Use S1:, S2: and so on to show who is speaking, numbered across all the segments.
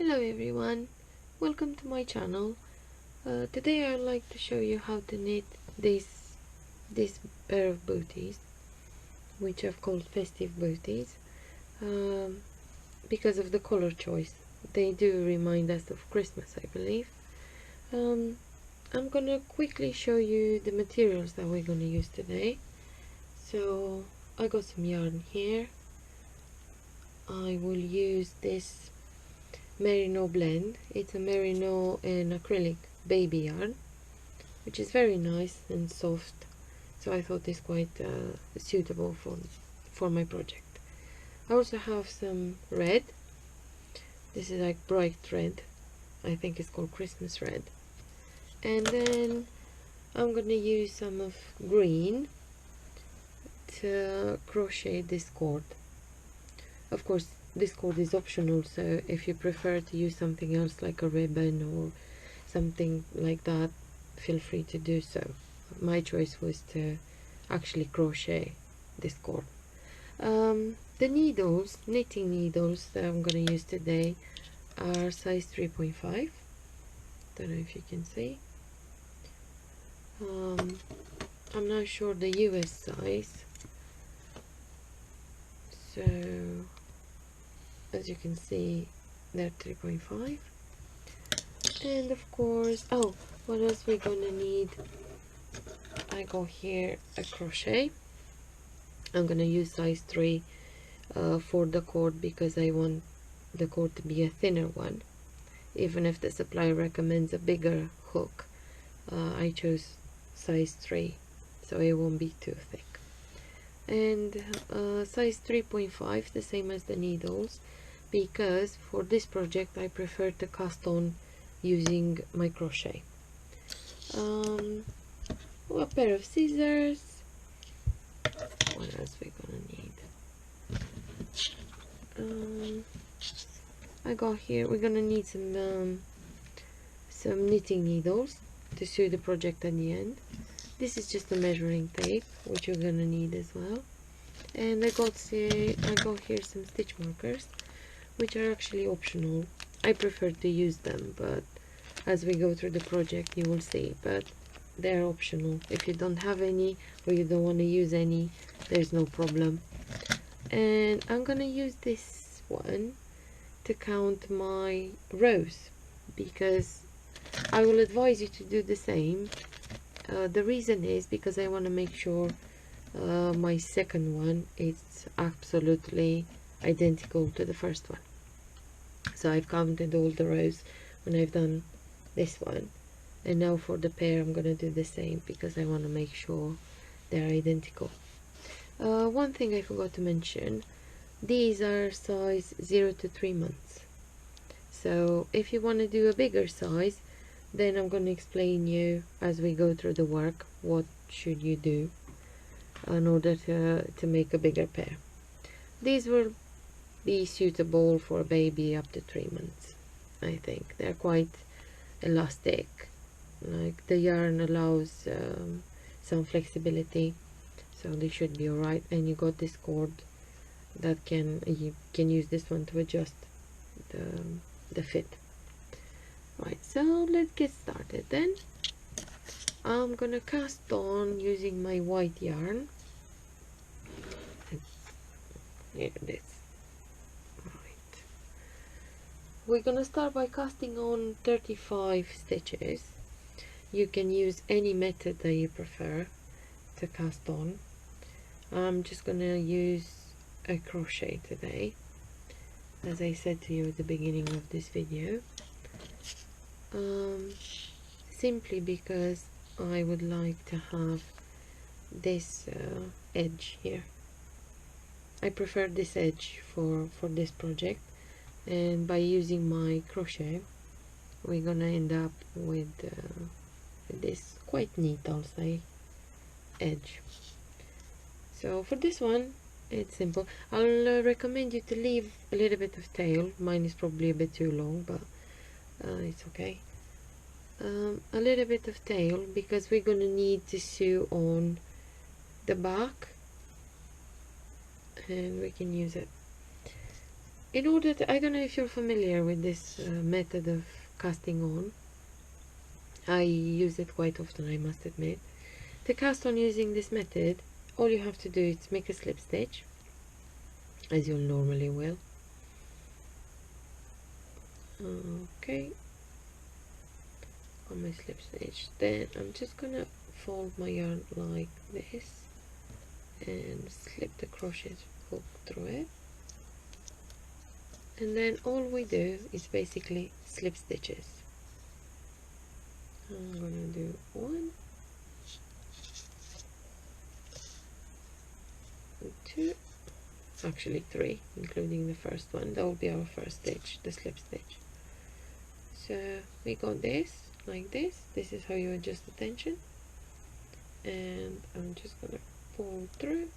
S1: Hello everyone, welcome to my channel. Today I'd like to show you how to knit this pair of booties, which I've called festive booties, because of the color choice. They do remind us of Christmas, I believe. I'm gonna quickly show you the materials that we're gonna use today. So I got some yarn here. I will use this merino blend. It's a merino and acrylic baby yarn, which is very nice and soft, so I thought it's quite suitable for my project. I also have some red. This is like bright red. I think it's called Christmas red. And then I'm gonna use some of green to crochet this cord. Of course, this cord is optional, so if you prefer to use something else like a ribbon or something like that, feel free to do so. My choice was to actually crochet this cord. The needles, knitting needles that I'm going to use today are size 3.5. Don't know if you can see. I'm not sure the US size, so as you can see, they're 3.5. And of course, oh, what else we're gonna need? I got here a crochet. I'm gonna use size 3 for the cord because I want the cord to be a thinner one. Even if the supplier recommends a bigger hook, I chose size 3 so it won't be too thick. And size 3.5, the same as the needles, because for this project I prefer to cast on using my crochet. A pair of scissors. What else we gonna need? I got here, we're gonna need some knitting needles to sew the project at the end. This is just a measuring tape, which you're gonna need as well. And I got here some stitch markers, which are actually optional. I prefer to use them, but as we go through the project you will see, but they're optional. If you don't have any or you don't want to use any, there's no problem. And I'm gonna use this one to count my rows, because I will advise you to do the same. The reason is because I want to make sure my second one is absolutely identical to the first one. So I've counted all the rows when I've done this one, and now for the pair I'm gonna do the same because I want to make sure they're identical. One thing I forgot to mention, these are size 0 to 3 months. So if you want to do a bigger size, then I'm going to explain you as we go through the work what should you do in order to make a bigger pair. These will be suitable for a baby up to 3 months. I think they're quite elastic, like the yarn allows some flexibility, so they should be alright. And you got this cord that you can use this one to adjust the fit. Right, so let's get started then. I'm gonna cast on using my white yarn. Here it is. Right, we're gonna start by casting on 35 stitches. You can use any method that you prefer to cast on. I'm just gonna use a crochet today, as I said to you at the beginning of this video, simply because I would like to have this edge here. I prefer this edge for this project, and by using my crochet we're gonna end up with this quite neat, I'll say, edge. So for this one it's simple. I'll recommend you to leave a little bit of tail. Mine is probably a bit too long, but it's okay. A little bit of tail because we're gonna need to sew on the back, and we can use it. in order to, I don't know if you're familiar with this method of casting on. I use it quite often, I must admit. To cast on using this method, all you have to do is make a slip stitch, as you normally will. Okay, on my slip stitch, then I'm just gonna fold my yarn like this and slip the crochet hook through it, and then all we do is basically slip stitches. I'm gonna do 1, 2, actually 3, including the first one. That will be our first stitch, the slip stitch. So we got this like this. This is how you adjust the tension, and I'm just gonna pull through.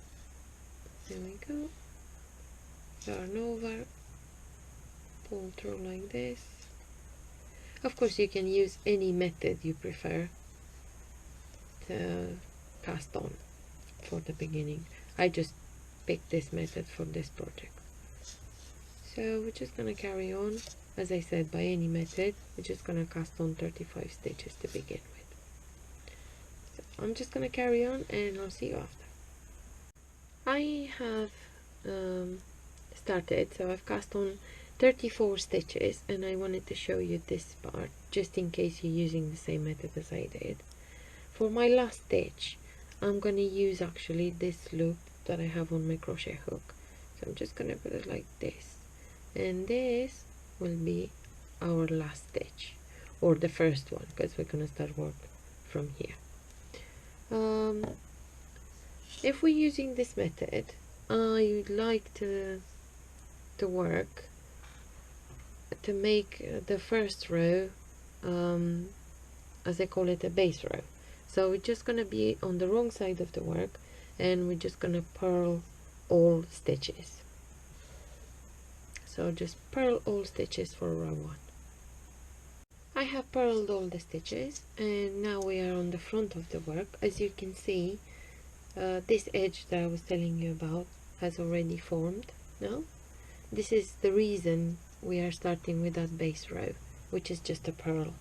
S1: There we go. Yarn over, pull through like this. Of course you can use any method you prefer to cast on for the beginning. I just picked this method for this project. So we're just gonna carry on, as I said, by any method. We're just gonna cast on 35 stitches to begin with. So I'm just gonna carry on and I'll see you after. I have started, so I've cast on 34 stitches, and I wanted to show you this part just in case you're using the same method as I did. For my last stitch, I'm going to use actually this loop that I have on my crochet hook. So I'm just going to put it like this, and this will be our last stitch, or the first one, because we're going to start work from here. If we're using this method, I would like to work to make the first row, as I call it, a base row. So we're just going to be on the wrong side of the work, and we're just going to purl all stitches. So just purl all stitches for row 1. I have purled all the stitches, and now we are on the front of the work. As you can see, this edge that I was telling you about has already formed now. This is the reason we are starting with that base row, which is just a purl,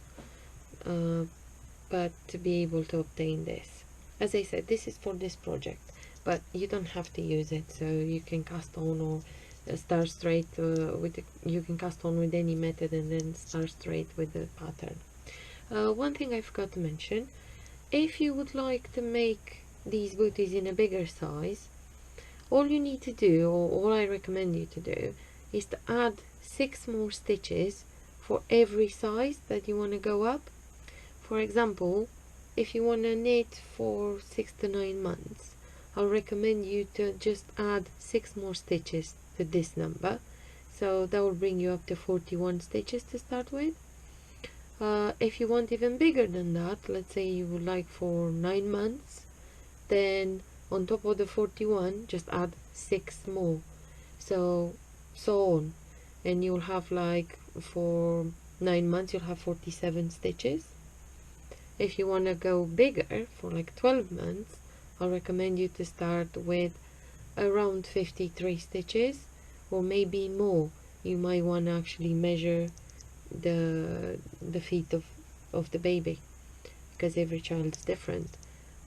S1: but to be able to obtain this, as I said, this is for this project, but you don't have to use it. So you can cast on or start straight with you can cast on with any method and then start straight with the pattern. One thing I forgot to mention, if you would like to make these booties in a bigger size, all you need to do, or all I recommend you to do, is to add 6 more stitches for every size that you want to go up. For example, if you want to knit for 6 to 9 months, I'll recommend you to just add 6 more stitches to this number. So that will bring you up to 41 stitches to start with. If you want even bigger than that, let's say you would like for 9 months, then on top of the 41 just add 6 more, so on, and you'll have, like, for 9 months you'll have 47 stitches. If you want to go bigger for like 12 months, I'll recommend you to start with around 53 stitches, or maybe more. You might want to actually measure the feet of the baby, because every child is different.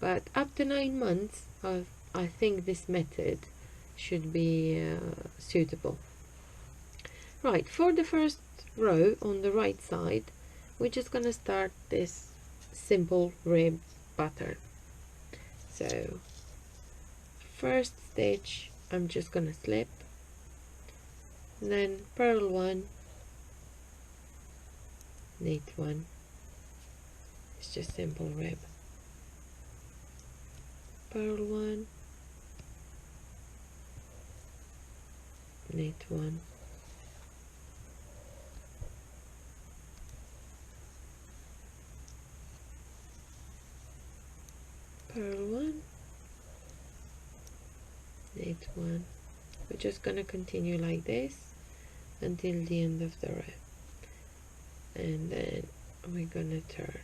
S1: But up to 9 months, I think this method should be suitable. Right, for the first row on the right side, we're just going to start this simple rib pattern. So first stitch, I'm just going to slip, then purl 1, knit 1. It's just simple rib, purl 1, knit 1, purl 1, knit 1. We're just gonna continue like this until the end of the row, and then we're gonna turn.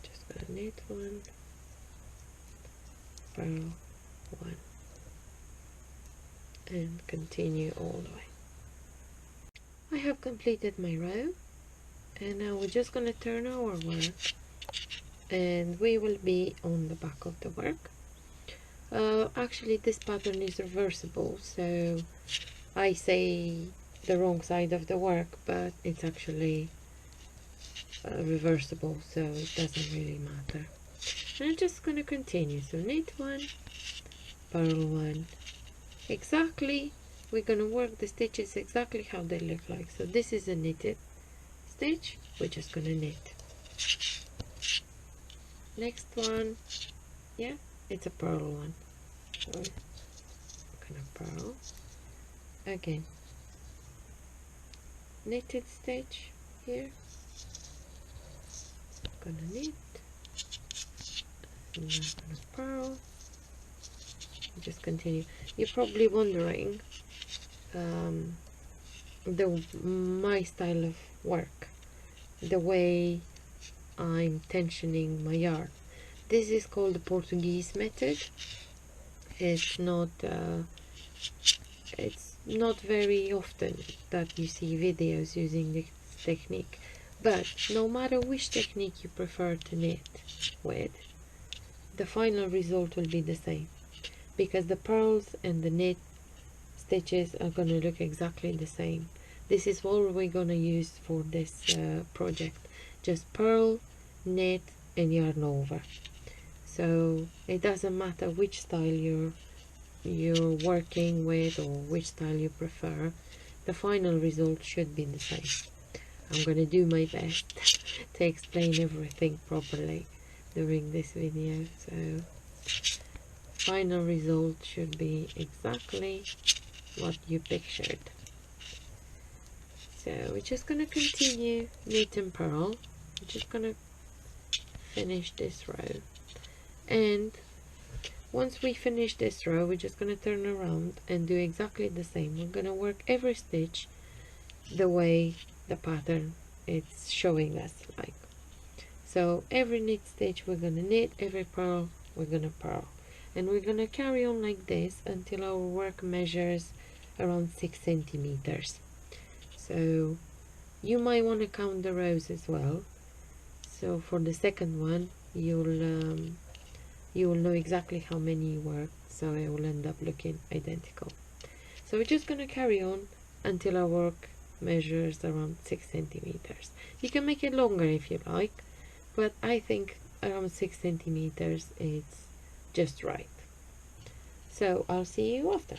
S1: Just gonna knit 1, purl 1, and continue all the way. I have completed my row, and now we're just gonna turn our work and we will be on the back of the work. Actually this pattern is reversible, so I say the wrong side of the work, but it's actually reversible, so it doesn't really matter. And I'm just gonna continue, so knit one, purl one, exactly. We're gonna work the stitches exactly how they look like. So this is a knitted stitch, we're just gonna knit. Next one, yeah, it's a purl one, so I'm gonna purl again, knitted stitch here, gonna knit, and I'm gonna purl, just continue. You're probably wondering my style of work, the way I'm tensioning my yarn. This is called the Portuguese method. It's not very often that you see videos using this technique, but no matter which technique you prefer to knit with, the final result will be the same, because the purls and the knit stitches are going to look exactly the same. This is what we're going to use for this project. Just purl, knit and yarn over. So it doesn't matter which style you're working with or which style you prefer, the final result should be the same. I'm going to do my best to explain everything properly during this video, so final result should be exactly what you pictured. So we're just going to continue knit and purl. We're just going to finish this row, and once we finish this row we're just going to turn around and do exactly the same. We're going to work every stitch the way the pattern it's showing us, like so. Every knit stitch we're going to knit, every purl we're going to purl, and we're going to carry on like this until our work measures around 6 centimeters. So you might want to count the rows as well, so for the second one you will know exactly how many you worked, so it will end up looking identical. So we're just going to carry on until our work measures around 6 centimeters. You can make it longer if you like, but I think around 6 centimeters is just right. So I'll see you after.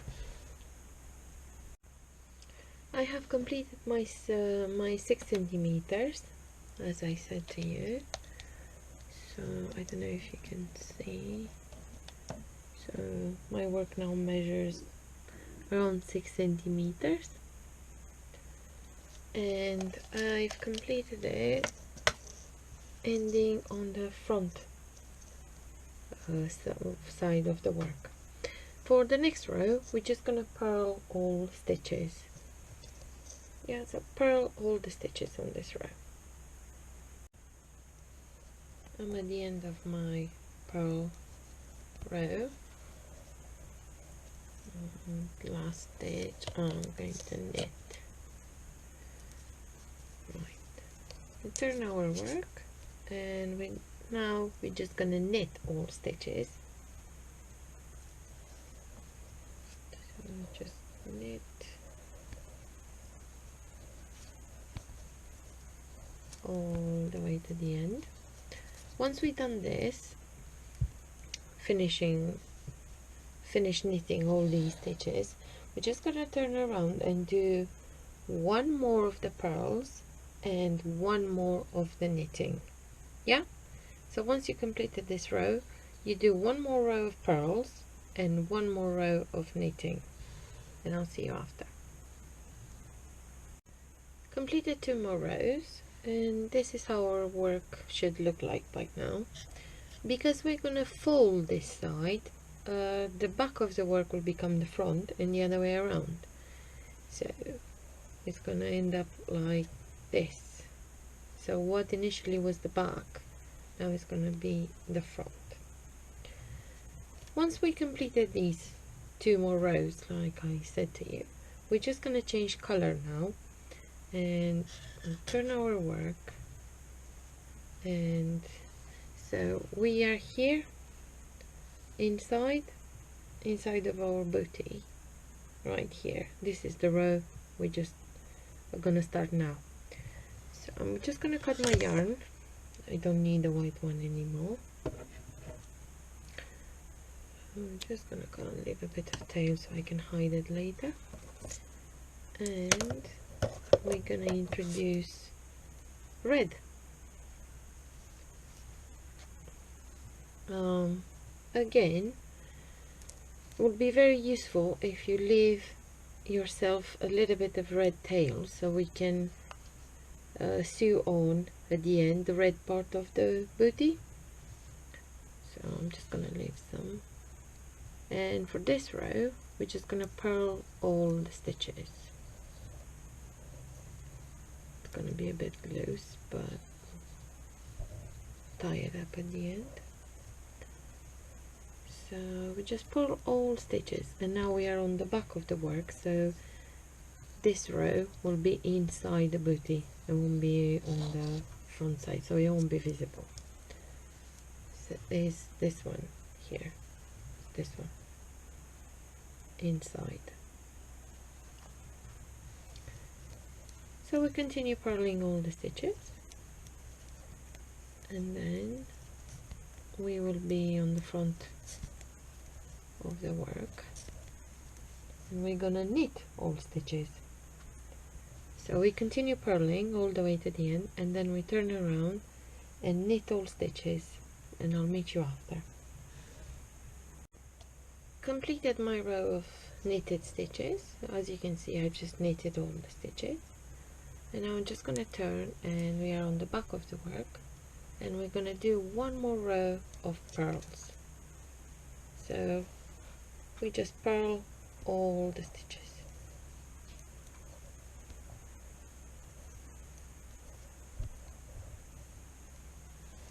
S1: I have completed my 6 centimeters, as I said to you. So I don't know if you can see. So my work now measures around 6 centimeters, and I've completed it ending on the front side of the work. For the next row we're just gonna purl all stitches. Yeah, so purl all the stitches on this row. I'm at the end of my purl row. Last stitch I'm going to knit. Right, we turn our work, and we're just gonna knit all stitches. So just knit all the way to the end. Once we've done this, finish knitting all these stitches, we're just gonna turn around and do one more of the purls and one more of the knitting. Yeah, so once you completed this row, you do one more row of purls and one more row of knitting, and I'll see you after. Completed 2 more rows, and this is how our work should look like by now. Because we're gonna fold this side, the back of the work will become the front and the other way around, so it's gonna end up like this. So what initially was the back, now it's gonna be the front. Once we completed these 2 more rows like I said to you. We're just going to change color now and turn our work, and so we are here inside of our booty right here. This is the row we just are gonna start now. So I'm just gonna cut my yarn. I don't need the white one anymore. I'm just gonna kind of leave a bit of tail so I can hide it later, and we're gonna introduce red. Again, it would be very useful if you leave yourself a little bit of red tail so we can sew on at the end the red part of the booty. So I'm just gonna leave some, and for this row we're just gonna purl all the stitches. It's gonna be a bit loose, but tie it up at the end. So we just pull all stitches, and now we are on the back of the work, so this row will be inside the booty. It won't be on the front side, so it won't be visible. So is this one here, this one inside. So we continue purling all the stitches, and then we will be on the front of the work, and we're gonna knit all stitches. So we continue purling all the way to the end, and then we turn around and knit all stitches, and I'll meet you after. Completed my row of knitted stitches. As you can see, I've just knitted all the stitches, and now I'm just gonna turn, and we are on the back of the work, and we're gonna do one more row of purls. So we just purl all the stitches.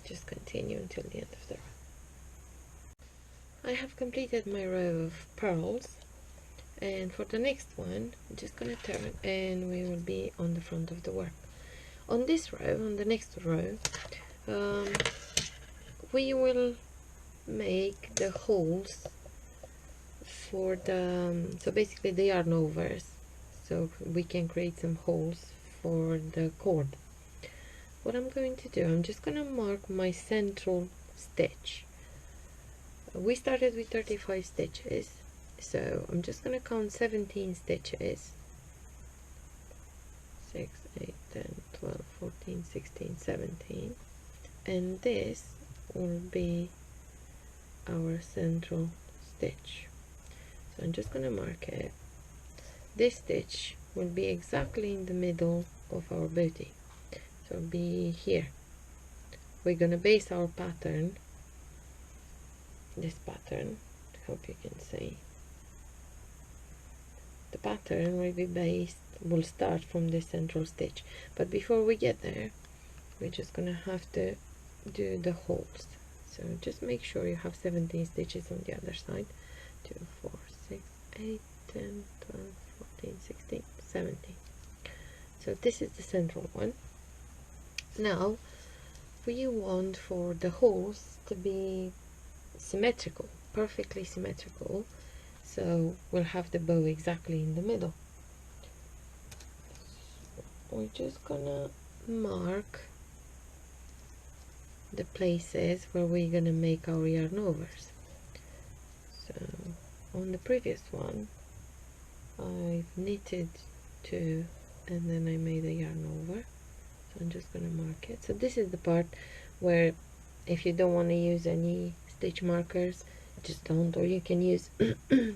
S1: Just continue until the end of the row. I have completed my row of purls, and for the next one I'm just gonna turn, and we will be on the front of the work. On this row, on the next row, we will make the holes for the so basically the yarn overs, so we can create some holes for the cord. What I'm going to do, I'm just gonna mark my central stitch. We started with 35 stitches, so I'm just gonna count 17 stitches. 6, 8, 10, 12, 14, 16, 17, and this will be our central stitch. So I'm just gonna mark it. This stitch will be exactly in the middle of our booty, so it'll be here. We're gonna base our pattern, this pattern, I hope you can see. The pattern will be based, will start from this central stitch, but before we get there we're just gonna have to do the holes. So just make sure you have 17 stitches on the other side. 2, 4, 6, 8, 10, 12, 14, 16, 17. So this is the central one. Now we want for the holes to be symmetrical, perfectly symmetrical, so we'll have the bow exactly in the middle. We're just gonna mark the places where we're gonna make our yarn overs. So on the previous one I've knitted 2 and then I made a yarn over, so I'm just gonna mark it. So this is the part where if you don't want to use any stitch markers, just don't, or you can use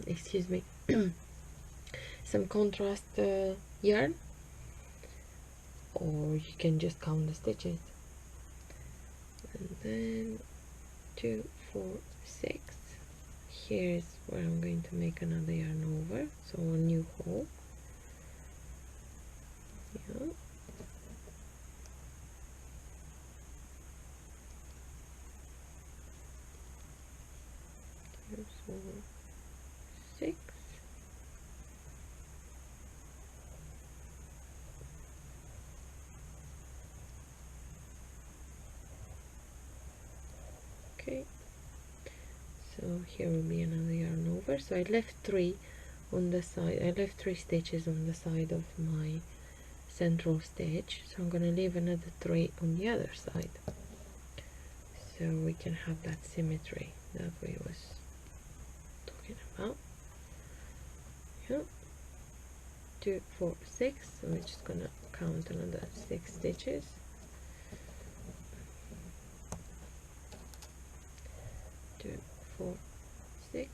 S1: excuse me some contrast yarn, or you can just count the stitches. And then 2, 4, 6. Here's where I'm going to make another yarn over, so a new hole. Yeah. 2, 4, 6. here will be another yarn over. So I left 3 on the side. I left 3 stitches on the side of my central stitch, so I'm going to leave another 3 on the other side, so we can have that symmetry that we was talking about. Yeah. 2, 4, 6. So we're just gonna count another 6 stitches. 2, 4, 6.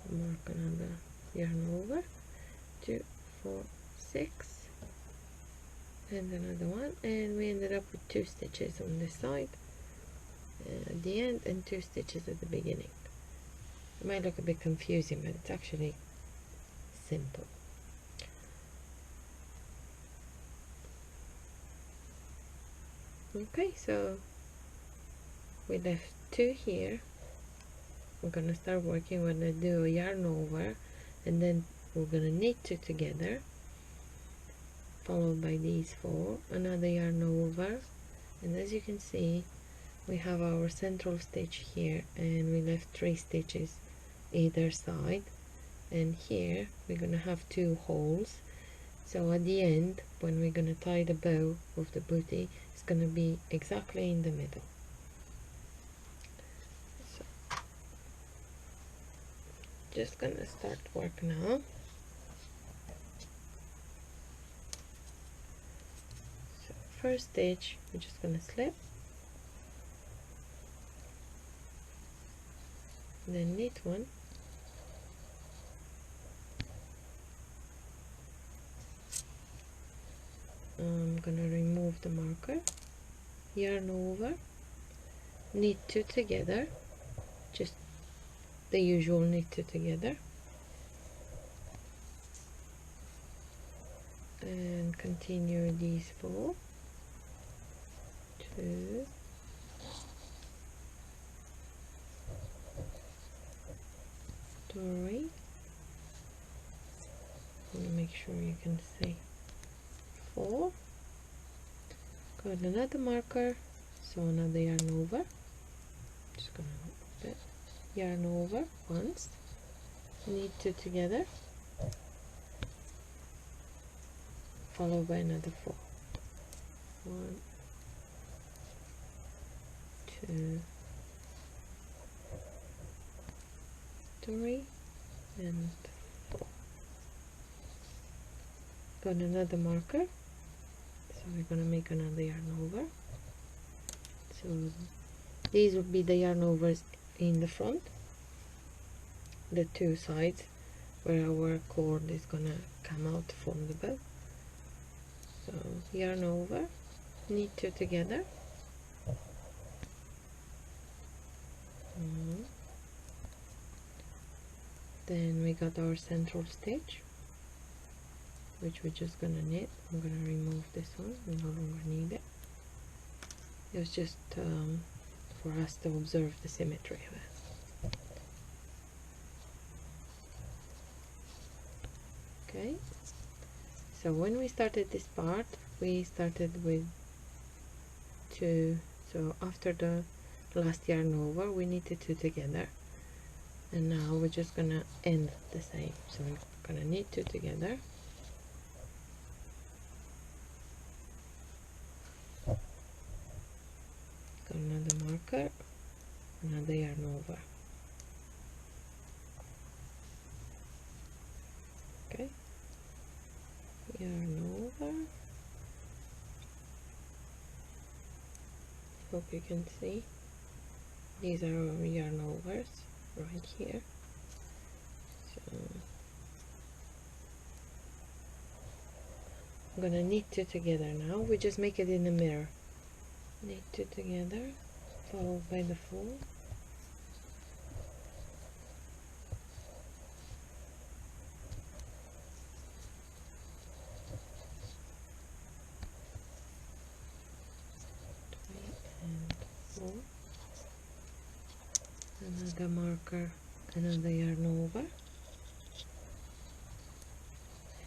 S1: Mark another yarn over. 2, 4, 6, and another one, and we ended up with 2 stitches on this side at the end and 2 stitches at the beginning. It might look a bit confusing, but it's actually simple. Okay, so we left 2 here. We're gonna start working. We're gonna do a yarn over, and then we're gonna knit 2 together, followed by these 4, another yarn over, and as you can see, we have our central stitch here, and we left 3 stitches either side, and here we're gonna have 2 holes. So at the end, when we're gonna tie the bow of the bootie, it's gonna be exactly in the middle. So just gonna start work now. So first stitch, we're just gonna slip, then knit 1, I'm gonna remove the marker, yarn over, knit 2 together, just the usual knit 2 together, and continue these 4, 2, 3, make sure you can see, 4, got another marker, so another yarn over, just gonna put it, yarn over once, knit 2 together, followed by another 4, 1, 2, 3, and 4. Got another marker, so we're gonna make another yarn over. So these will be the yarn overs in the front, the 2 sides where our cord is gonna come out from the bow. So yarn over, knit 2 together, then we got our central stitch, which we're just gonna knit. I'm gonna remove this one, we no longer need it. It was just for us to observe the symmetry of it. Okay, so when we started this part, we started with 2, so after the last yarn over we knitted 2 together, and now we're just gonna end the same. So we're gonna knit 2 together, got another marker, another yarn over. Okay, yarn over, hope you can see these are our yarn overs right here. So I'm gonna knit 2 together now. We just make it in the mirror, knit 2 together, followed by the 4, another marker, another yarn over,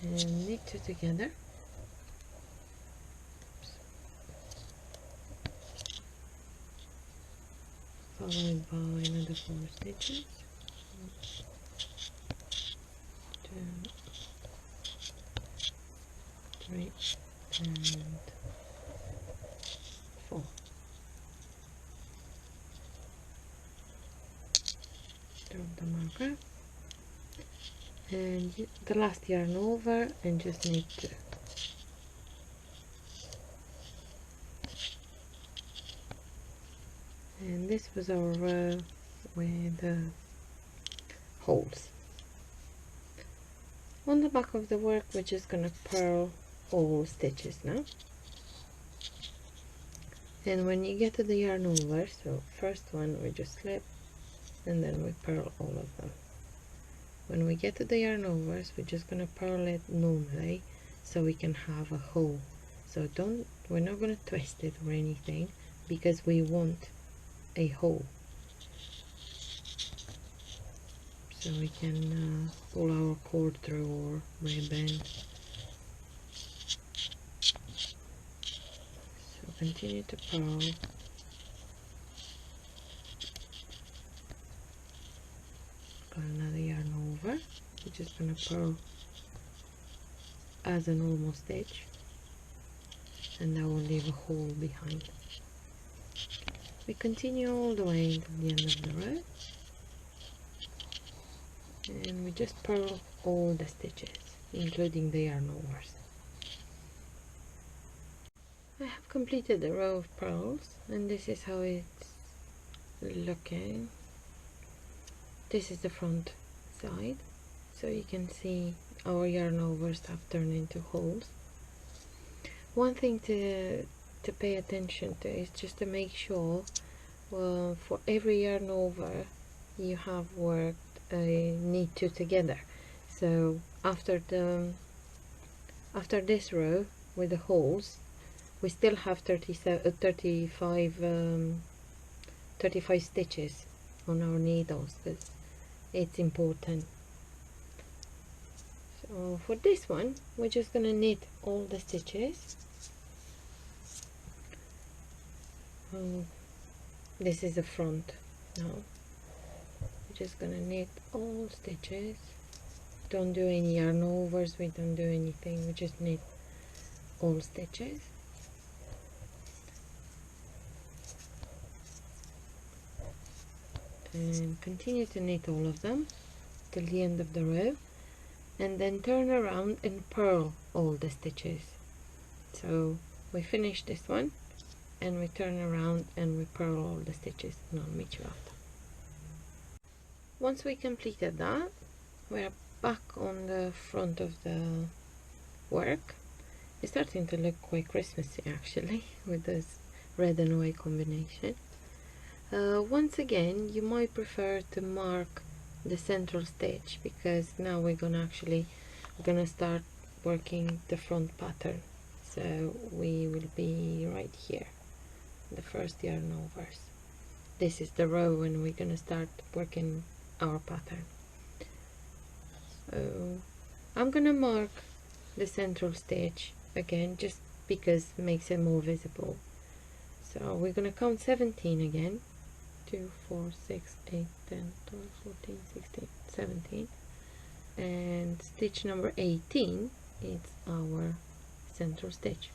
S1: and knit 2 together. followed by another 4 stitches. 1, 2, 3 and 4. Drop the marker and the last yarn over and just knit 2. And this was our row with the holes. On the back of the work we're just gonna purl all stitches now. And when you get to the yarn over, so first one we just slip and then we purl all of them. When we get to the yarn overs, we're just gonna purl it normally so we can have a hole. So we're not gonna twist it or anything because we want a hole. So we can pull our cord through or ribbon. So continue to purl. Got another yarn over. We're just gonna purl as a normal stitch, and that will leave a hole behind. We continue all the way to the end of the row, and we just purl all the stitches, including the yarn overs. I have completed the row of purls, and this is how it's looking. This is the front side, so you can see our yarn overs have turned into holes. One thing to pay attention to is just to make sure for every yarn over you have worked a knit 2 together. So after this row with the holes, we still have 35 stitches on our needles, because it's important. So for this one we're just gonna knit all the stitches. This is the front now. We're just gonna knit all stitches. Don't do any yarn overs, we don't do anything, we just knit all stitches. And continue to knit all of them till the end of the row, and then turn around and purl all the stitches. So we finish this one and we turn around and we purl all the stitches, and I'll meet you after. Once we completed that, we're back on the front of the work. It's starting to look quite Christmassy actually, with this red and white combination. Once again, you might prefer to mark the central stitch, because now we're gonna start working the front pattern. So we will be right here, the first yarn overs. This is the row when we're gonna start working our pattern. So I'm gonna mark the central stitch again, just because it makes it more visible. So we're gonna count 17 again. 2, 4, 6, 8, 10, 12, 14, 16, 17, and stitch number 18 is our central stitch.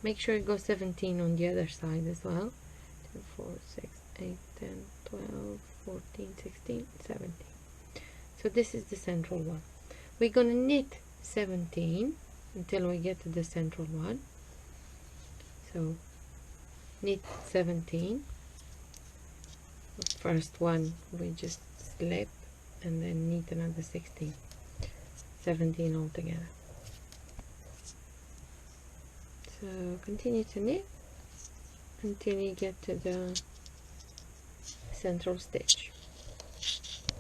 S1: Make sure it goes 17 on the other side as well. 2, 4, 6, 8, 10, 12, 14, 16, 17. So this is the central one. We're gonna knit 17 until we get to the central one. So knit 17. First one we just slip and then knit another 16, 17 altogether. So continue to knit until you get to the central stitch.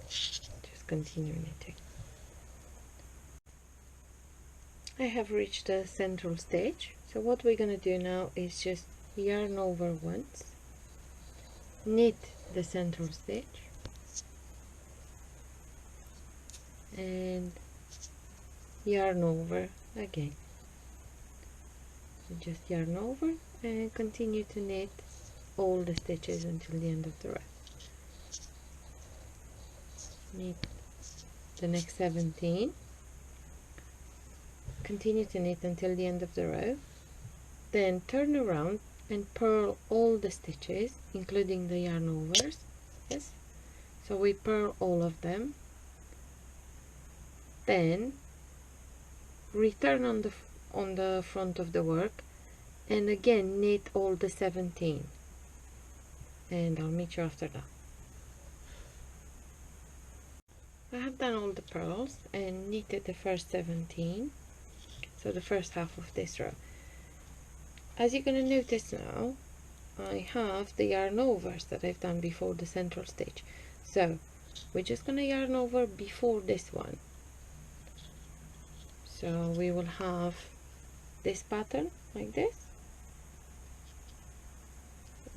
S1: Just continue knitting. I have reached the central stitch, so what we're going to do now is just yarn over once, knit the central stitch, and yarn over again. So just yarn over and continue to knit all the stitches until the end of the row. Knit the next 17, continue to knit until the end of the row, then turn around and purl all the stitches including the yarn overs. Yes, so we purl all of them, then return on the front of the work and again knit all the 17, and I'll meet you after that. I have done all the purls and knitted the first 17, so the first half of this row. As you're going to notice now, I have the yarn overs that I've done before the central stitch, so we're just going to yarn over before this one. So we will have this pattern like this.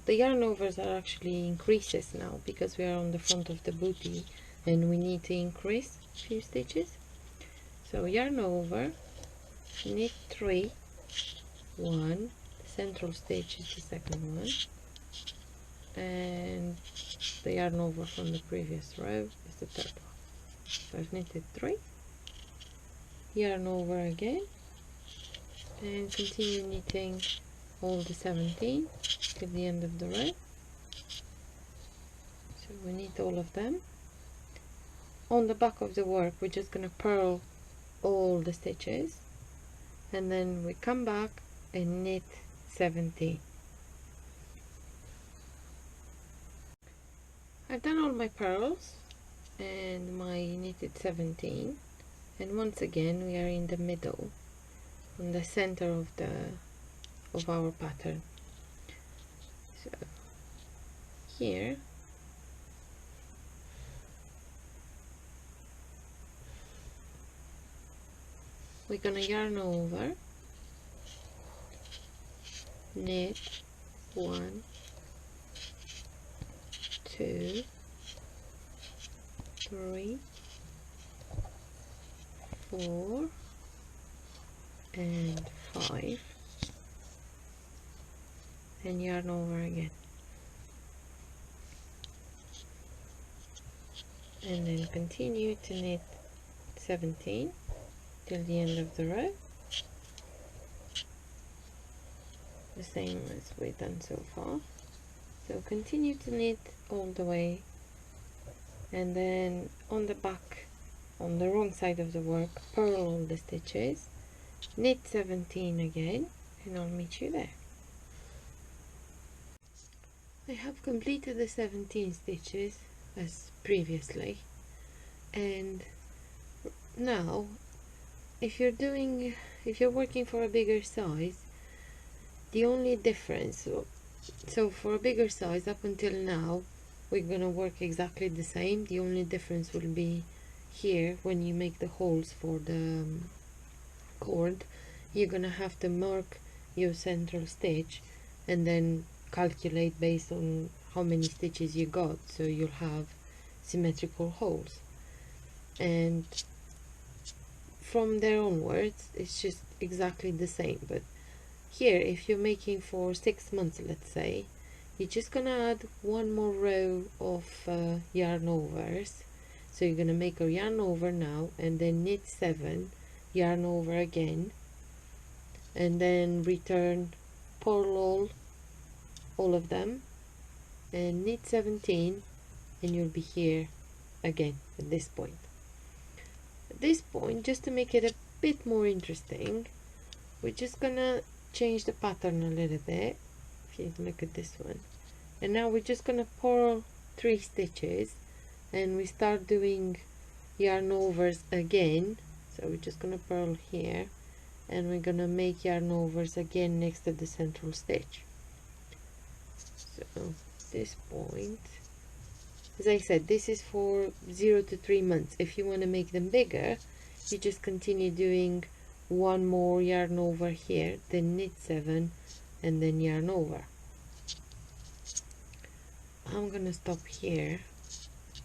S1: The yarn overs are actually increases now because we are on the front of the bootie and we need to increase a few stitches. So yarn over, knit 3, 1, central stitch is the second one, and the yarn over from the previous row is the third one. So I've knitted 3, yarn over again, and continue knitting all the 17 till the end of the row. So we knit all of them. On the back of the work we're just going to purl all the stitches, and then we come back and knit 17. I've done all my purls and my knitted 17, and once again we are in the middle, on the center of our pattern. So here we're gonna yarn over, knit 1, 2, 3, 4 and 5, and yarn over again, and then continue to knit 17 till the end of the row, the same as we've done so far. So continue to knit all the way, and then on the back, on the wrong side of the work, purl all the stitches, knit 17 again, and I'll meet you there. I have completed the 17 stitches as previously, and now if you're working for a bigger size, the only difference, so for a bigger size up until now we're gonna work exactly the same. The only difference will be here when you make the holes for the cord, you're gonna have to mark your central stitch and then calculate based on how many stitches you got, so you'll have symmetrical holes, and from there onwards it's just exactly the same. But here, if you're making for 6 months, let's say, you're just gonna add one more row of yarn overs. So you're gonna make a yarn over now and then knit 7, yarn over again, and then return, purl all of them and knit 17, and you'll be here again at this point. At this point, just to make it a bit more interesting, we're just gonna change the pattern a little bit. If you look at this one, and now we're just gonna purl 3 stitches and we start doing yarn overs again. So we're just gonna purl here and we're gonna make yarn overs again next to the central stitch. So at this point, as I said, this is for 0 to 3 months. If you want to make them bigger, you just continue doing one more yarn over here, then knit 7 and then yarn over. I'm gonna stop here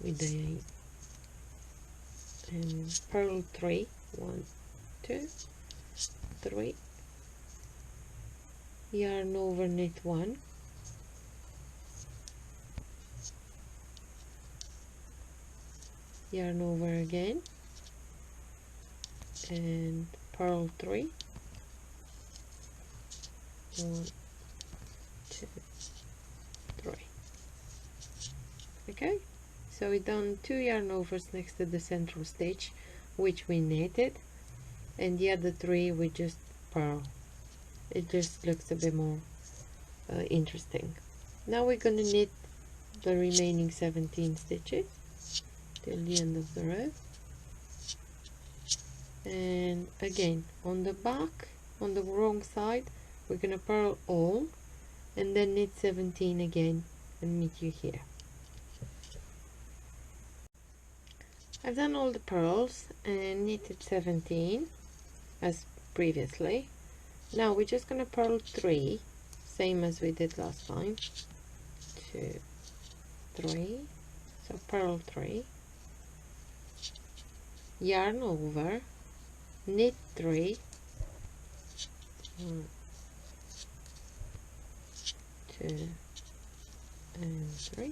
S1: with the purl 3, 1, 2, 3, yarn over, knit 1, yarn over again, and purl 3, 1, 2, 3. Okay, so we done 2 yarn overs next to the central stitch, which we knitted, and the other 3 we just purl. It just looks a bit more interesting. Now we're going to knit the remaining 17 stitches till the end of the row, and again on the back, on the wrong side, we're going to purl all and then knit 17 again and meet you here. I've done all the purls and knitted 17 as previously. Now we're just going to purl 3, same as we did last time. 2, 3, so purl 3, yarn over, knit 3, 1, 2 and 3,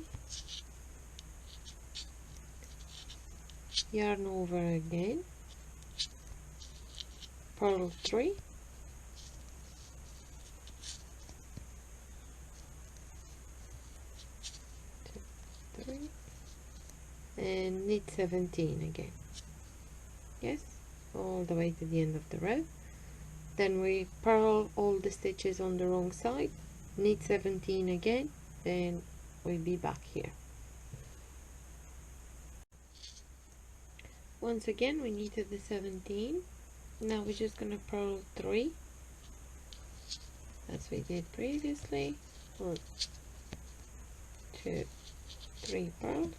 S1: yarn over again, purl 3, 2, 3, and knit 17 again. Yes, all the way to the end of the row. Then we purl all the stitches on the wrong side, knit 17 again, and we'll be back here. Once again we knitted the 17. Now we're just going to purl 3 as we did previously. 1, 2, 3 purls.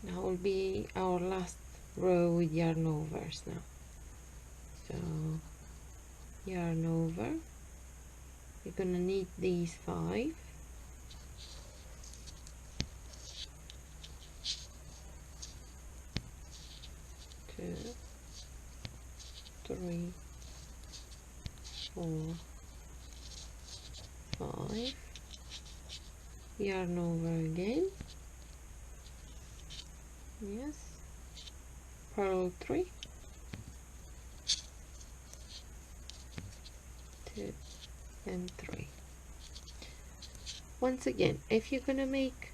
S1: Now will be our last row with yarn overs now. So yarn over, we're going to knit these 5, 2, 3, 4, 5, yarn over again, yes, purl 3, 2 and 3. Once again, if you're gonna make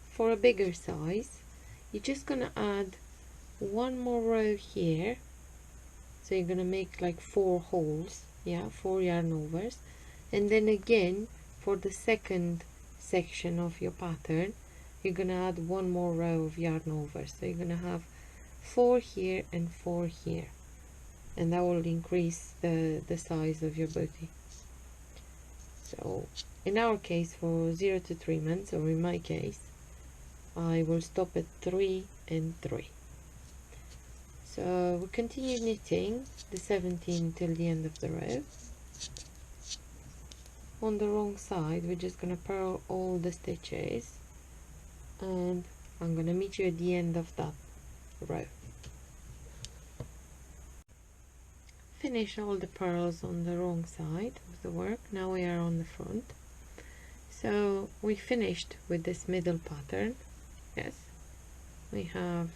S1: for a bigger size, you're just gonna add one more row here, so you're gonna make like 4 holes, yeah, 4 yarn overs, and then again for the second section of your pattern you're gonna add one more row of yarn overs, so you're gonna have 4 here and 4 here, and that will increase the size of your bootie. So in our case, for 0 to 3 months, or in my case, I will stop at 3 and 3. So we continue knitting the 17 till the end of the row. On the wrong side, we're just going to purl all the stitches, and I'm going to meet you at the end of that row. Finish all the purls on the wrong side of the work. Now we are on the front. So we finished with this middle pattern. Yes, we have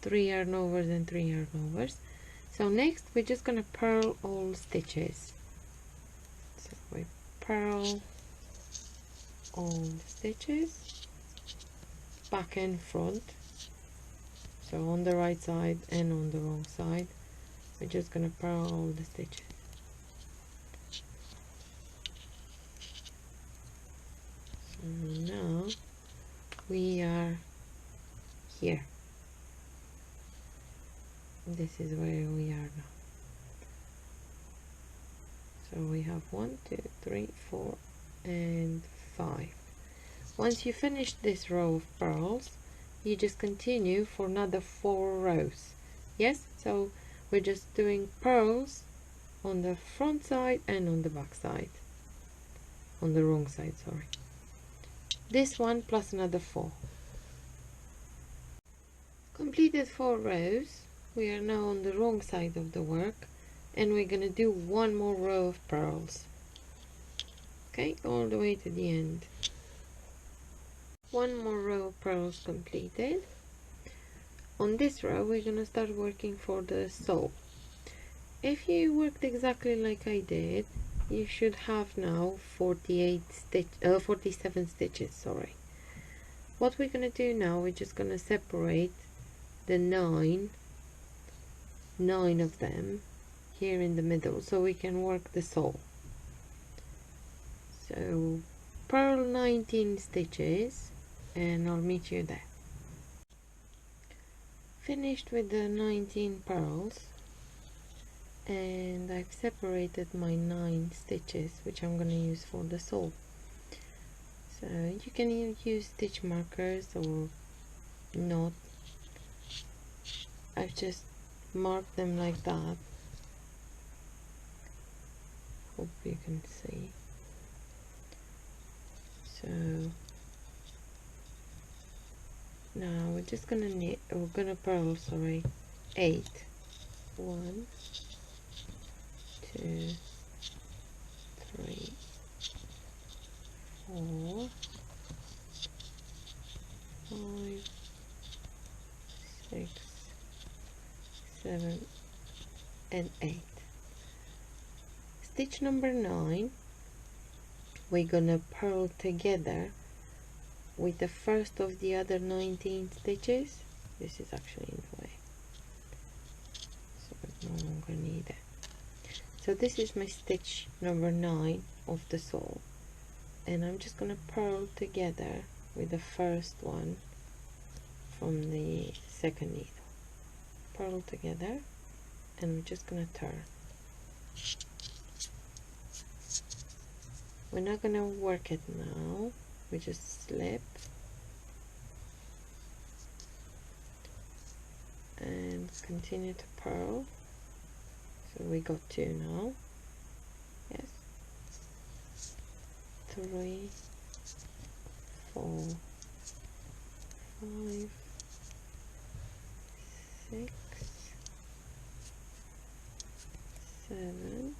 S1: 3 yarn overs and 3 yarn overs. So next we're just going to purl all stitches. So we purl all the stitches, back and front, so on the right side and on the wrong side. We're just going to purl all the stitches. So now we are here. This is where we are now. So we have 1, 2, 3, 4 and 5. Once you finish this row of purls, you just continue for another 4 rows. Yes, so we're just doing purls on the front side and on the back side, on the wrong side, sorry. This one plus another 4. Completed 4 rows. We are now on the wrong side of the work, and we're gonna do one more row of purls. Okay, all the way to the end. one more row of pearls completed. On this row we're gonna start working for the sole. If you worked exactly like I did, you should have now 47 stitches, sorry. What we're gonna do now, we're just gonna separate the nine of them here in the middle so we can work the sole. So purl 19 stitches and I'll meet you there. Finished with the 19 purls, and I've separated my 9 stitches which I'm going to use for the sole. So you can use stitch markers or not. I've just marked them like that. Hope you can see. So now we're just gonna knit, we're gonna purl, sorry, 8. 1, 2, 3, 4, 5, 6, 7, and 8. Stitch number 9, we're gonna purl together with the first of the other 19 stitches. This is actually in the way, so we no longer need it. So this is my stitch number 9 of the sole, and I'm just gonna purl together with the first one from the second needle. Purl together, and we're just gonna turn. We're not gonna work it now, we just slip and continue to purl. So we got 2 now. Yes. 3, 4, 5, 6, 7,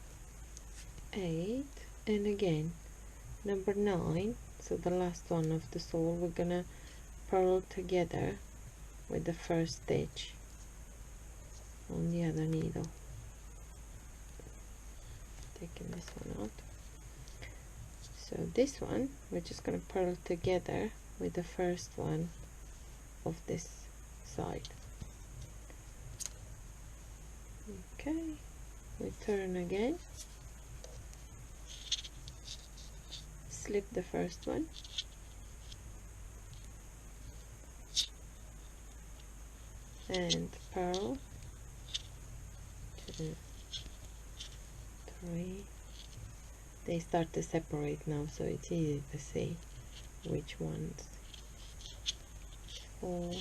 S1: 8, and again number 9, so the last one of the sole, we're gonna purl together with the first stitch on the other needle. Taking this one out. So this one we're just gonna purl together with the first one of this side. Okay, we turn again, slip the first one, and purl 2, 3. They start to separate now, so it's easy to see which ones. 4,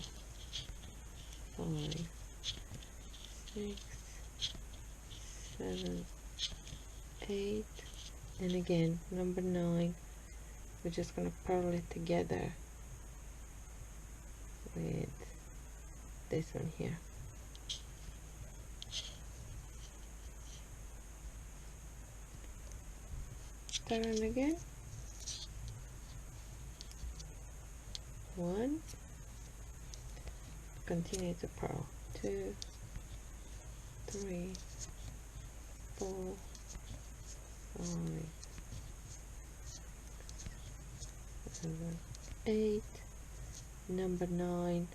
S1: 5, 6, 7, 8, and again number 9, we're just going to purl it together with this one here. Turn again, 1, continue to purl 2, 3, 4, 5, 7, 8, number 9,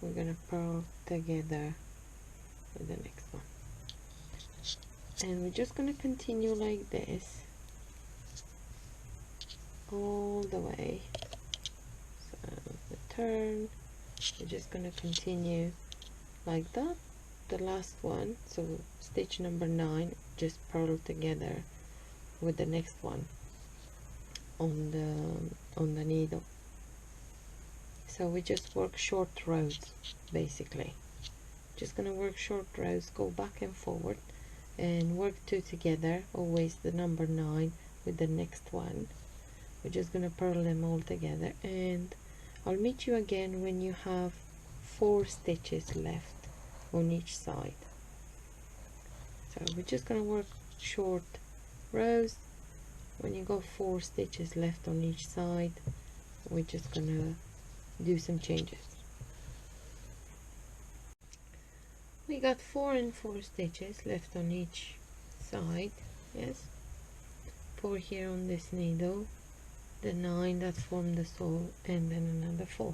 S1: we're gonna purl together with the next one, and we're just gonna continue like this all the way. So the turn, we're just gonna continue like that. The last one, so stitch number 9, just purl together with the next one on the needle. So we just work short rows basically. Just gonna work short rows, go back and forward and work 2 together, always the number 9 with the next one. We're just gonna purl them all together, and I'll meet you again when you have 4 stitches left on each side. So we're just gonna work short rows. When you got 4 stitches left on each side, we're just gonna do some changes. We got 4 and 4 stitches left on each side. Yes, 4 here on this needle, the 9 that form the sole, and then another 4.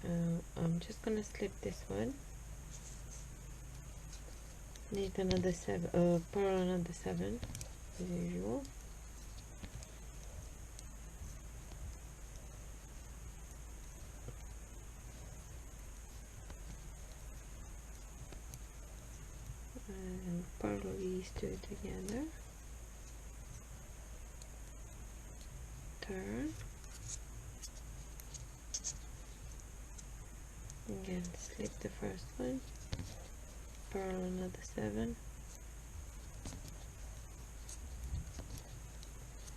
S1: So I'm just gonna slip this one, need another 7, purl another 7 as usual. And purl these two together, turn, again slip the first one, purl another 7,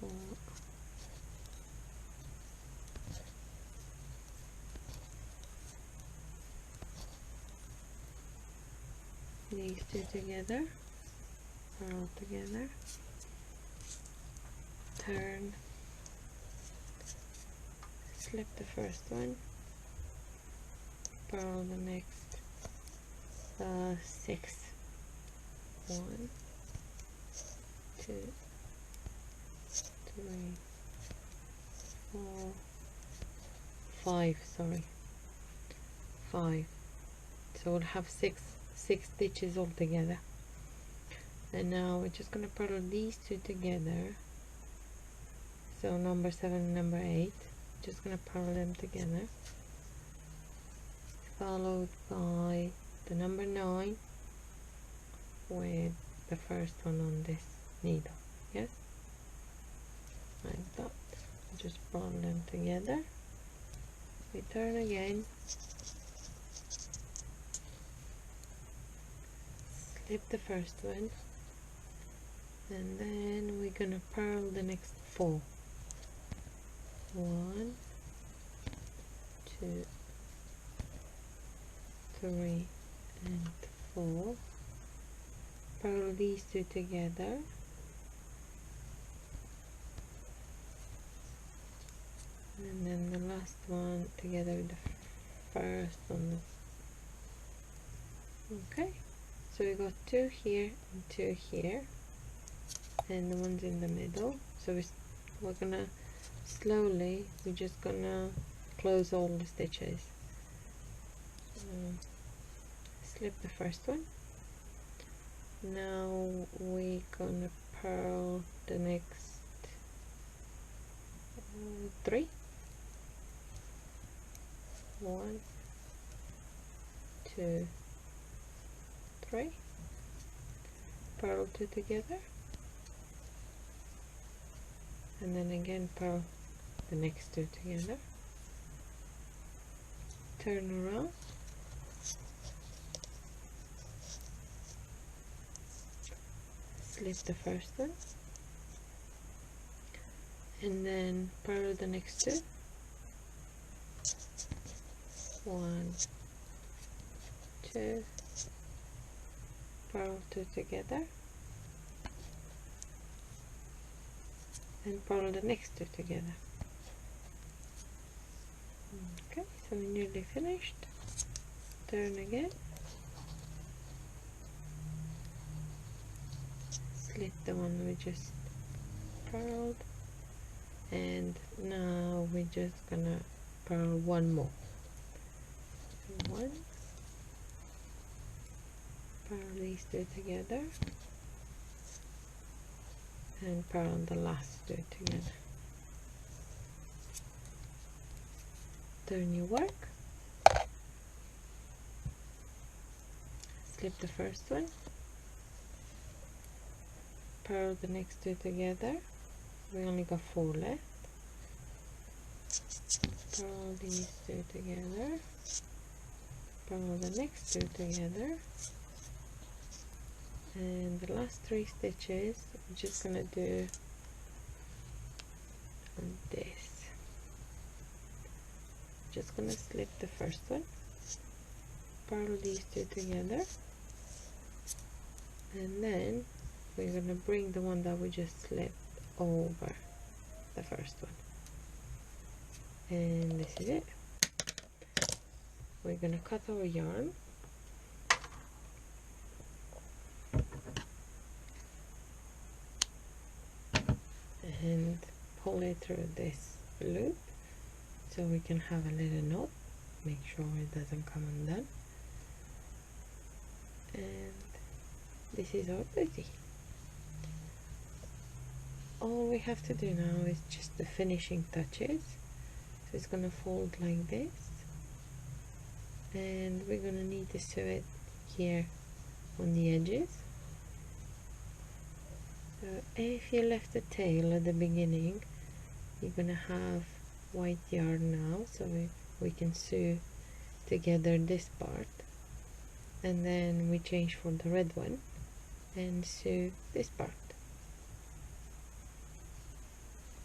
S1: 4, these two together, purl together, turn, slip the first one, purl the next 6, 1, 2, 3, 4, 5, sorry, 5. So we'll have 6 stitches all together. And now we're just going to purl these two together, so number 7 and number 8, just going to purl them together, followed by the number 9 with the first one on this needle. Yes, like that. Just purl them together, we turn again, slip the first one, and then we're gonna purl the next 4. 1, 2, 3, and 4. Purl these two together, and then the last one together with the first on the, okay, so we got 2 here and 2 here, and the ones in the middle. So we're gonna slowly, we're just gonna close all the stitches. Slip the first one. Now we're gonna purl the next 3. 1, 2, 3. Purl 2 together, and then again purl the next 2 together, turn around, slip the first one, and then purl the next 2. 1, 2, purl 2 together, and purl the next 2 together. Okay, so we're nearly finished. Turn again, slip the one we just purled, and now we're just gonna purl one more. 1, purl these 2 together, and purl the last 2 together. Turn your work, slip the first one, purl the next 2 together, we only got 4 left, purl these 2 together, purl the next 2 together, and the last 3 stitches I'm just gonna do on this. Just gonna slip the first one, purl these 2 together, and then we're gonna bring the one that we just slipped over the first one. and this is it. We're gonna cut our yarn and pull it through this loop so we can have a little knot. Make sure it doesn't come undone. And this is our booty. All we have to do now is just the finishing touches. So it's gonna fold like this, and we're gonna need to sew it here on the edges. So if you left the tail at the beginning, you're gonna have white yarn now, so we can sew together this part, and then we change for the red one and sew this part.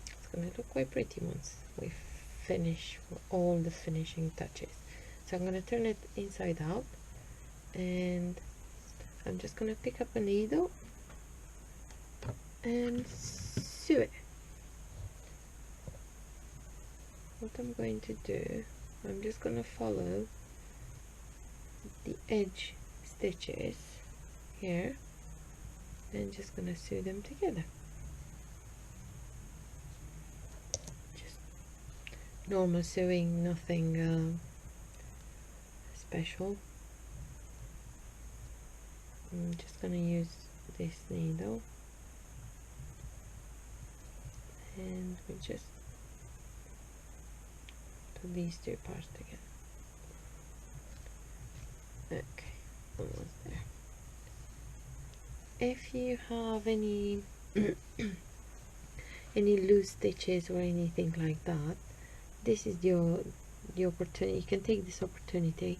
S1: It's gonna look quite pretty once we finish all the finishing touches. So I'm gonna turn it inside out, and I'm just gonna pick up a needle and sew it. What I'm going to do, I'm just gonna follow the edge stitches here and just gonna sew them together. Just normal sewing, nothing special. I'm just gonna use this needle, and we just put these two parts together. Okay, almost there. If you have any any loose stitches or anything like that, this is the opportunity. You can take this opportunity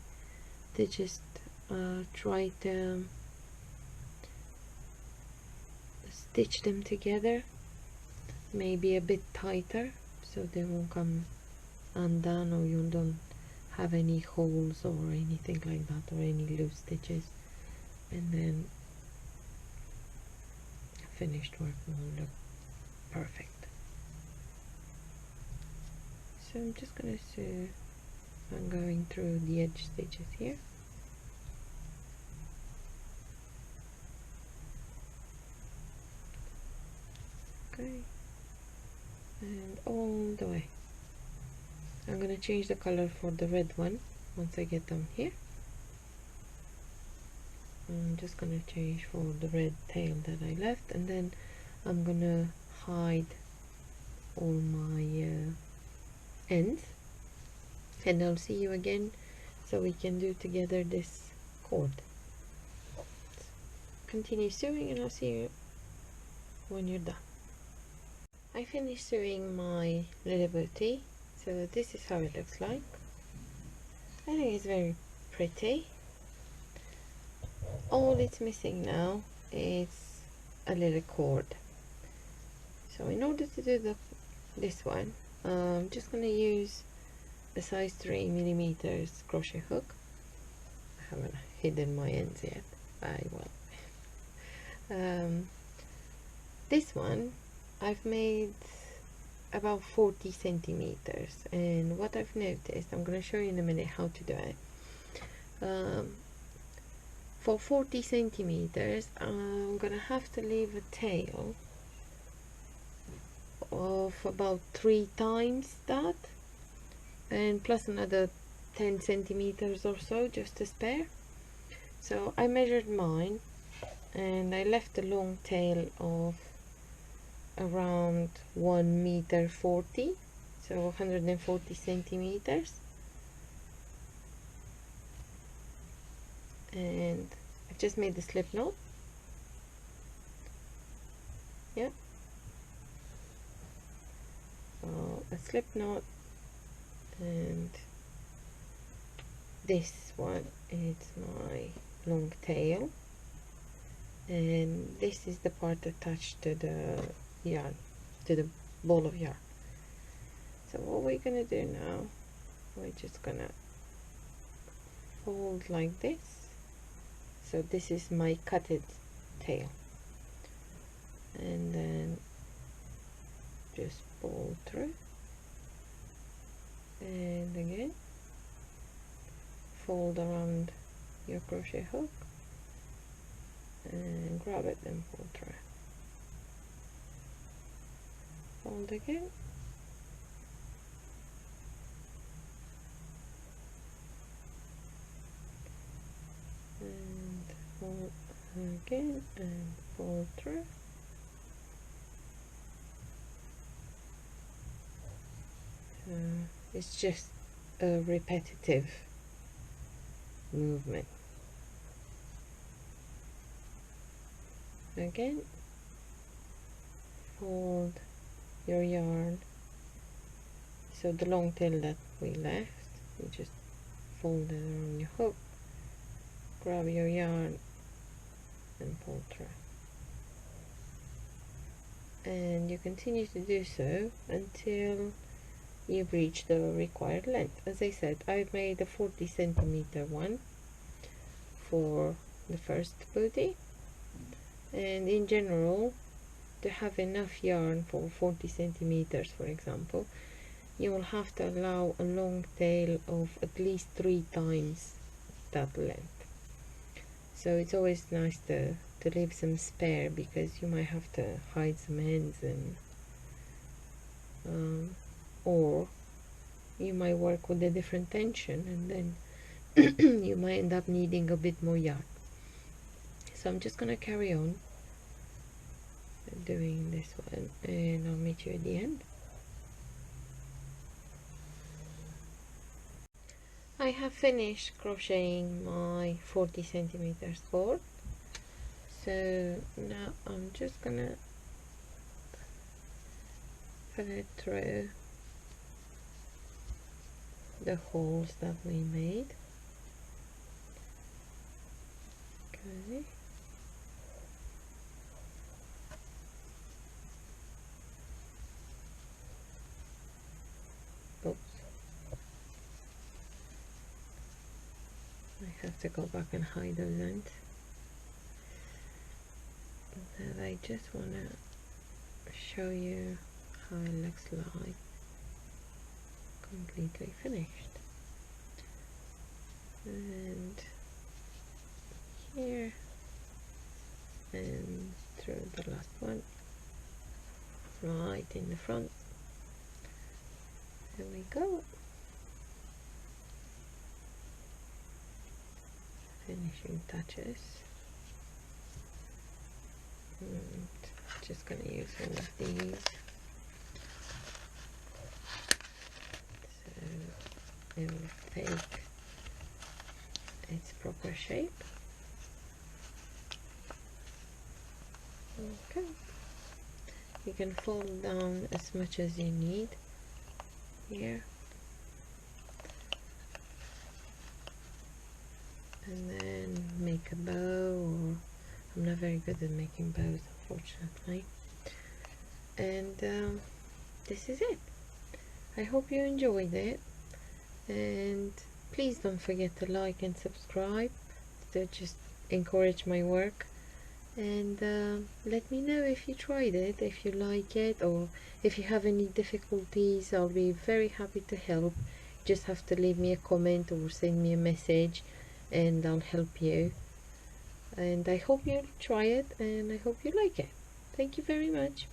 S1: to just try to stitch them together, maybe a bit tighter, so they won't come undone, or you don't have any holes or anything like that, or any loose stitches, and then finished work will look perfect. So I'm just gonna sew. I'm going through the edge stitches here. Okay, and all the way. I'm gonna change the color for the red one once I get down here. I'm just gonna change for the red tail that I left, and then I'm gonna hide all my ends, and I'll see you again so we can do together this cord. Continue sewing, and I'll see you when you're done. I finished sewing my little booty, so this is how it looks like. I think it's very pretty. All it's missing now is a little cord. So in order to do this one, I'm just going to use a size 3mm crochet hook. I haven't hidden my ends yet. I will. This one I've made about 40 centimeters, and what I've noticed, I'm going to show you in a minute how to do it. For 40 centimeters, I'm going to have to leave a tail of about 3 times that, and plus another 10 centimeters or so just to spare. So I measured mine, and I left a long tail of around 1 meter 40, so 140 centimeters, and I've just made the slip knot. Yep, so a slip knot, and this one is my long tail, and this is the part attached to the yarn, to the ball of yarn. So what we're gonna do now, we're just gonna fold like this. So this is my cutted tail, and then just pull through, and again fold around your crochet hook and grab it and pull through. Fold again, and fold again and pull through. It's just a repetitive movement. Again, fold your yarn, so the long tail that we left, you just fold it around your hook, grab your yarn and pull through, and you continue to do so until you've reached the required length. As I said, I've made a 40 centimeter one for the first booty, and in general, to have enough yarn for 40 centimeters, for example, you will have to allow a long tail of at least 3 times that length. So it's always nice to leave some spare, because you might have to hide some ends, and or you might work with a different tension, and then you might end up needing a bit more yarn. So I'm just gonna carry on doing this one, and I'll meet you at the end. I have finished crocheting my 40 centimeters cord, so now I'm just gonna put it through the holes that we made. Okay. Oops. I have to go back and hide those ends. And I just want to show you how it looks like completely finished. And here and through the last one, right in the front. There we go. Finishing touches. And just going to use one of these. So it will take its proper shape. Okay. You can fold down as much as you need here, and then make a bow, or I'm not very good at making bows, unfortunately. And this is it. I hope you enjoyed it, and please don't forget to like and subscribe to just encourage my work. And let me know if you tried it, if you like it, or if you have any difficulties. I'll be very happy to help. Just have to leave me a comment or send me a message, and I'll help you. And I hope you'll try it, and I hope you like it. Thank you very much.